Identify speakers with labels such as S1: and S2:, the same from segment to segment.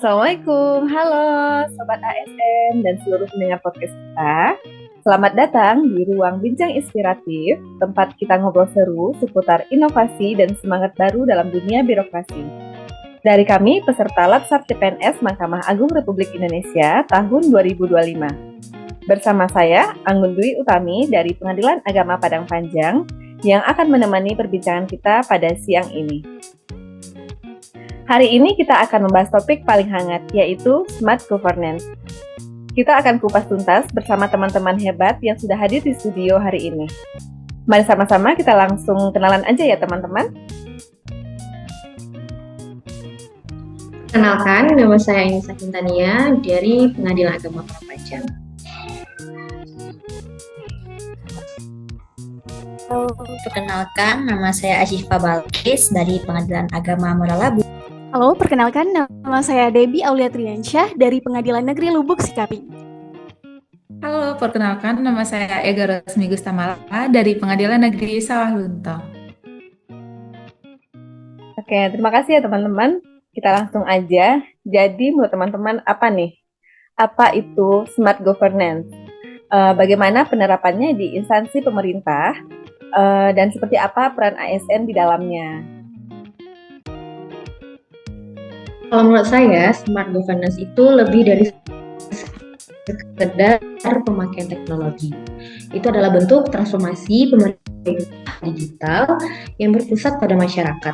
S1: Assalamualaikum, halo Sobat ASN dan seluruh pendengar podcast kita. Selamat datang di Ruang Bincang Inspiratif, tempat kita ngobrol seru seputar inovasi dan semangat baru dalam dunia birokrasi. Dari kami, peserta Latsar CPNS Mahkamah Agung Republik Indonesia tahun 2025. Bersama saya, Anggun Dwi Utami dari Pengadilan Agama Padang Panjang yang akan menemani perbincangan kita pada siang ini. Hari ini kita akan membahas topik paling hangat, yaitu Smart Governance. Kita akan kupas tuntas bersama teman-teman hebat yang sudah hadir di studio hari ini. Mari sama-sama kita langsung kenalan aja ya teman-teman.
S2: Kenalkan, nama saya Inisa Quintania dari Pengadilan Agama Padang Panjang.
S3: Perkenalkan, nama saya Asyifa Balkis dari Pengadilan Agama Moral.
S4: Halo, perkenalkan nama saya Debbie Aulia Triansyah dari Pengadilan Negeri Lubuk Sikapi.
S5: Halo, perkenalkan nama saya Ega Rosmi Gustamala dari Pengadilan Negeri Sawah Lunto.
S1: Oke, terima kasih ya teman-teman. Kita langsung aja. Jadi menurut teman-teman apa nih? Apa itu Smart Governance? Bagaimana penerapannya di instansi pemerintah? Dan seperti apa peran ASN di dalamnya?
S2: Kalau menurut saya, Smart Governance itu lebih dari sekedar pemakaian teknologi. Itu adalah bentuk transformasi pemerintah digital yang berpusat pada masyarakat.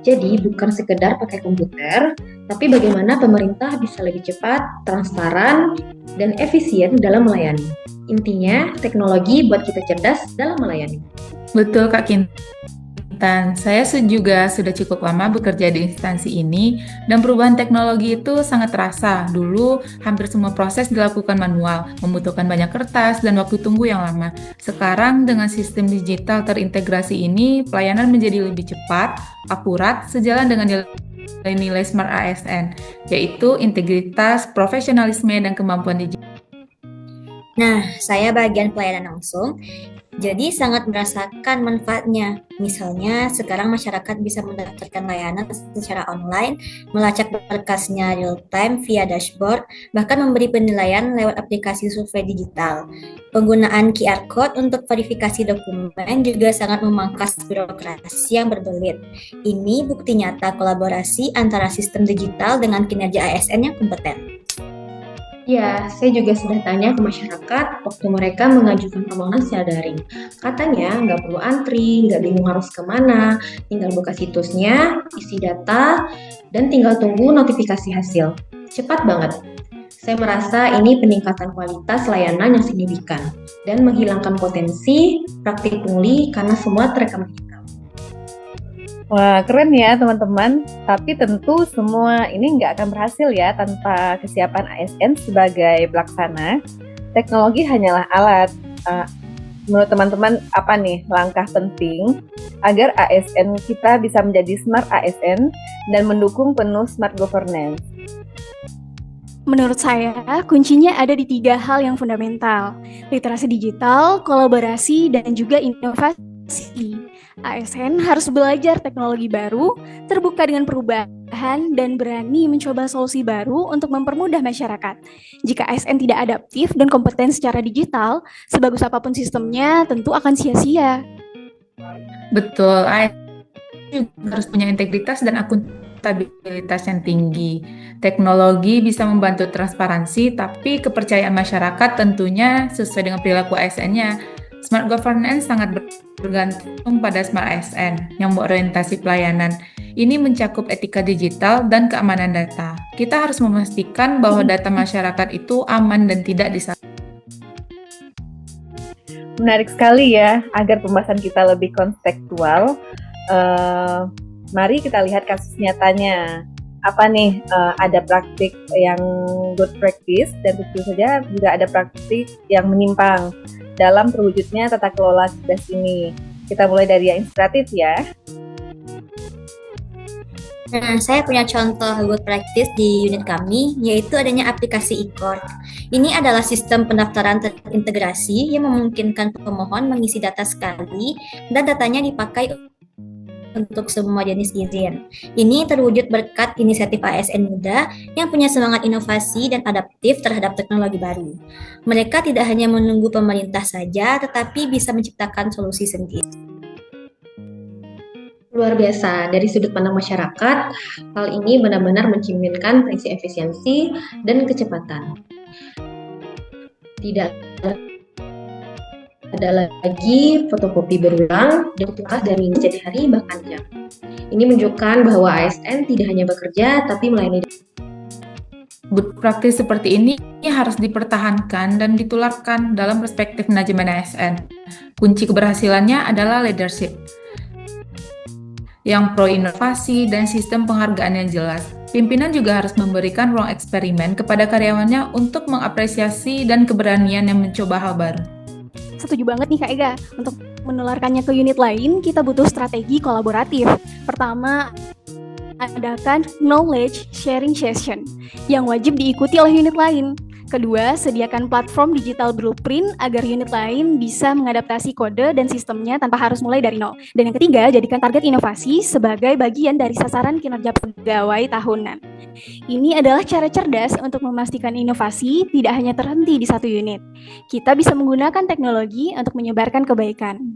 S2: Jadi bukan sekedar pakai komputer, tapi bagaimana pemerintah bisa lebih cepat, transparan, dan efisien dalam melayani. Intinya, teknologi buat kita cerdas dalam melayani.
S5: Betul Kak Kintan, saya juga sudah cukup lama bekerja di instansi ini dan perubahan teknologi itu sangat terasa. Dulu hampir semua proses dilakukan manual, membutuhkan banyak kertas dan waktu tunggu yang lama. Sekarang dengan sistem digital terintegrasi ini, pelayanan menjadi lebih cepat, akurat, sejalan dengan nilai Smart ASN, yaitu integritas, profesionalisme, dan kemampuan digital.
S3: Nah, saya bagian pelayanan langsung, jadi sangat merasakan manfaatnya. Misalnya, sekarang masyarakat bisa mendaftarkan layanan secara online, melacak berkasnya real-time via dashboard, bahkan memberi penilaian lewat aplikasi survei digital. Penggunaan QR Code untuk verifikasi dokumen juga sangat memangkas birokrasi yang berbelit. Ini bukti nyata kolaborasi antara sistem digital dengan kinerja ASN yang kompeten.
S2: Ya, saya juga sudah tanya ke masyarakat waktu mereka mengajukan permohonan secara daring. Katanya nggak perlu antri, nggak bingung harus kemana, tinggal buka situsnya, isi data, dan tinggal tunggu notifikasi hasil. Cepat banget. Saya merasa ini peningkatan kualitas layanan yang signifikan dan menghilangkan potensi praktik pungli karena semua terekam digital.
S1: Wah, keren ya teman-teman. Tapi tentu semua ini nggak akan berhasil ya tanpa kesiapan ASN sebagai pelaksana. Teknologi hanyalah alat. Menurut teman-teman, apa nih langkah penting agar ASN kita bisa menjadi Smart ASN dan mendukung penuh Smart Governance?
S4: Menurut saya, kuncinya ada di 3 hal yang fundamental: literasi digital, kolaborasi, dan juga inovasi. ASN harus belajar teknologi baru, terbuka dengan perubahan, dan berani mencoba solusi baru untuk mempermudah masyarakat. Jika ASN tidak adaptif dan kompeten secara digital, sebagus apapun sistemnya tentu akan sia-sia.
S5: Betul, ASN juga harus punya integritas dan akuntabilitas yang tinggi. Teknologi bisa membantu transparansi, tapi kepercayaan masyarakat tentunya sesuai dengan perilaku ASN-nya. Smart Governance sangat bergantung pada Smart ASN yang berorientasi pelayanan. Ini mencakup etika digital dan keamanan data. Kita harus memastikan bahwa data masyarakat itu aman dan tidak disalahgunakan.
S1: Menarik sekali ya, agar pembahasan kita lebih kontekstual. Mari kita lihat kasus nyatanya. Apa nih, ada praktik yang good practice dan tentu saja juga ada praktik yang menyimpang dalam terwujudnya tata kelola cerdas ini. Kita mulai dari yang inspiratif ya.
S3: Nah, saya punya contoh good practice di unit kami, yaitu adanya aplikasi e-court. Ini adalah sistem pendaftaran terintegrasi yang memungkinkan pemohon mengisi data sekali dan datanya dipakai untuk semua jenis izin. Ini terwujud berkat inisiatif ASN muda yang punya semangat inovasi dan adaptif terhadap teknologi baru. Mereka tidak hanya menunggu pemerintah saja, tetapi bisa menciptakan solusi sendiri.
S2: Luar biasa, dari sudut pandang masyarakat, hal ini benar-benar mencerminkan prinsip efisiensi dan kecepatan. Tidak ada lagi fotokopi berulang dan tugas dari minggu jadi hari bahkan jam. Ini menunjukkan bahwa ASN tidak hanya bekerja tapi melayani.
S5: Good practice seperti ini harus dipertahankan dan ditularkan dalam perspektif manajemen ASN. Kunci keberhasilannya adalah leadership yang pro inovasi dan sistem penghargaan yang jelas. Pimpinan juga harus memberikan ruang eksperimen kepada karyawannya untuk mengapresiasi dan keberanian yang mencoba hal baru.
S4: Setuju banget nih Kak Ega. Untuk menularkannya ke unit lain, kita butuh strategi kolaboratif. Pertama, adakan knowledge sharing session yang wajib diikuti oleh unit lain. Kedua, sediakan platform digital blueprint agar unit lain bisa mengadaptasi kode dan sistemnya tanpa harus mulai dari nol. Dan yang ketiga, jadikan target inovasi sebagai bagian dari sasaran kinerja pegawai tahunan. Ini adalah cara cerdas untuk memastikan inovasi tidak hanya terhenti di satu unit. Kita bisa menggunakan teknologi untuk menyebarkan kebaikan.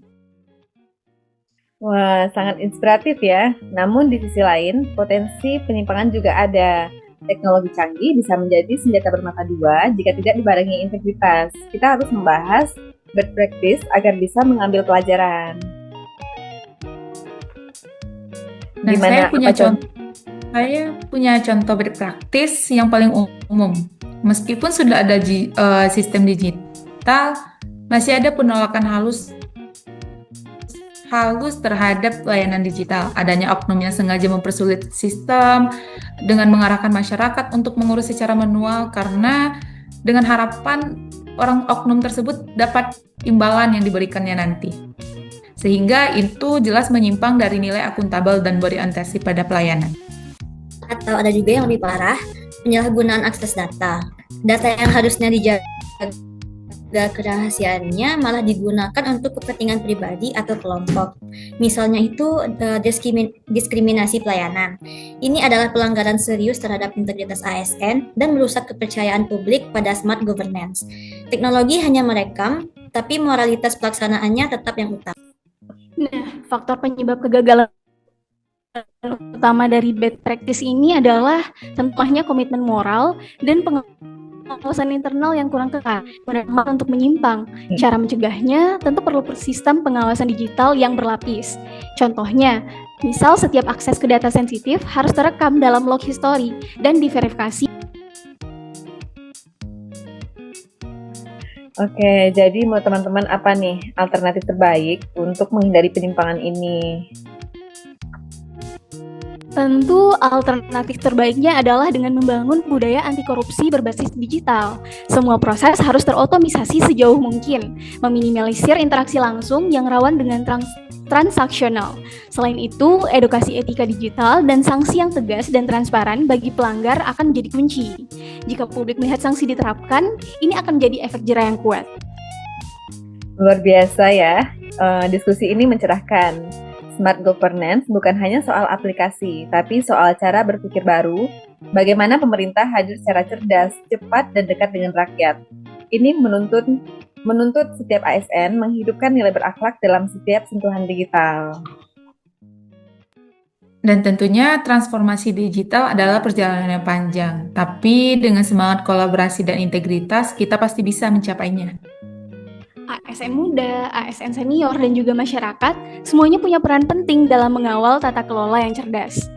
S1: Wah, sangat inspiratif ya. Namun di sisi lain, potensi penyimpangan juga ada. Teknologi canggih bisa menjadi senjata bermata dua jika tidak dibarengi integritas. Kita harus membahas best practice agar bisa mengambil pelajaran.
S5: Nah, saya punya contoh best practice yang paling umum. Meskipun sudah ada sistem digital, masih ada penolakan halus terhadap layanan digital. Adanya oknum yang sengaja mempersulit sistem dengan mengarahkan masyarakat untuk mengurus secara manual karena dengan harapan orang oknum tersebut dapat imbalan yang diberikannya nanti. Sehingga itu jelas menyimpang dari nilai akuntabel dan berorientasi pada pelayanan.
S3: Atau ada juga yang lebih parah, penyalahgunaan akses data. Data yang harusnya dijaga kerahasiaannya malah digunakan untuk kepentingan pribadi atau kelompok. Misalnya itu diskriminasi pelayanan. Ini adalah pelanggaran serius terhadap integritas ASN dan merusak kepercayaan publik pada smart governance. Teknologi hanya merekam, tapi moralitas pelaksanaannya tetap yang utama.
S4: Nah, faktor penyebab kegagalan utama dari bad practice ini adalah tentunya komitmen moral dan pengawasan internal yang kurang ketat, berdampak untuk menyimpang. Cara mencegahnya tentu perlu sistem pengawasan digital yang berlapis. Contohnya, misal setiap akses ke data sensitif harus terekam dalam log history dan diverifikasi.
S1: Oke, jadi menurut teman-teman apa nih alternatif terbaik untuk menghindari penyimpangan ini?
S4: Tentu alternatif terbaiknya adalah dengan membangun budaya anti korupsi berbasis digital. Semua proses harus terotomisasi sejauh mungkin, meminimalisir interaksi langsung yang rawan dengan transaksional. Selain itu, edukasi etika digital dan sanksi yang tegas dan transparan bagi pelanggar akan menjadi kunci. Jika publik melihat sanksi diterapkan, ini akan menjadi efek jera yang kuat.
S1: Luar biasa ya, diskusi ini mencerahkan. Smart governance bukan hanya soal aplikasi, tapi soal cara berpikir baru, bagaimana pemerintah hadir secara cerdas, cepat, dan dekat dengan rakyat. Ini menuntut setiap ASN menghidupkan nilai berakhlak dalam setiap sentuhan digital.
S5: Dan tentunya transformasi digital adalah perjalanan yang panjang, tapi dengan semangat kolaborasi dan integritas, kita pasti bisa mencapainya.
S4: ASN muda, ASN senior, dan juga masyarakat, semuanya punya peran penting dalam mengawal tata kelola yang cerdas.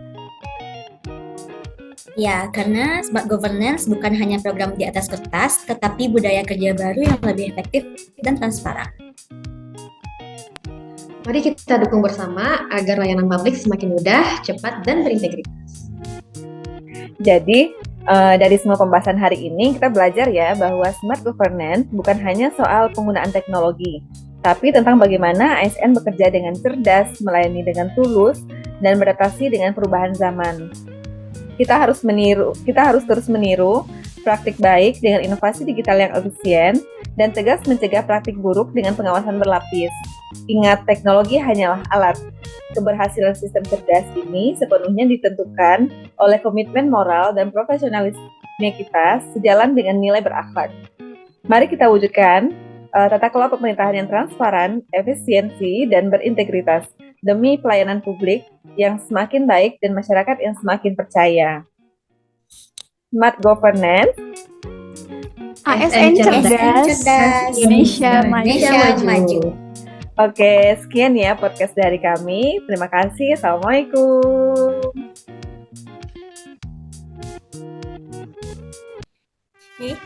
S3: Ya, karena smart governance bukan hanya program di atas kertas, tetapi budaya kerja baru yang lebih efektif dan transparan.
S2: Mari kita dukung bersama agar layanan publik semakin mudah, cepat, dan berintegritas.
S1: Jadi, dari semua pembahasan hari ini, kita belajar ya bahwa smart governance bukan hanya soal penggunaan teknologi, tapi tentang bagaimana ASN bekerja dengan cerdas, melayani dengan tulus, dan beradaptasi dengan perubahan zaman. Kita harus terus meniru praktik baik dengan inovasi digital yang efisien, dan tegas mencegah praktik buruk dengan pengawasan berlapis. Ingat, teknologi hanyalah alat. Keberhasilan sistem cerdas ini sepenuhnya ditentukan oleh komitmen moral dan profesionalisme kita sejalan dengan nilai berakhlak. Mari kita wujudkan tata kelola pemerintahan yang transparan, efisiensi, dan berintegritas demi pelayanan publik yang semakin baik dan masyarakat yang semakin percaya. Smart governance,
S4: ASN cerdas, Indonesia
S3: maju.
S1: Oke, sekian ya podcast dari kami. Terima kasih. Assalamualaikum.
S3: Nih.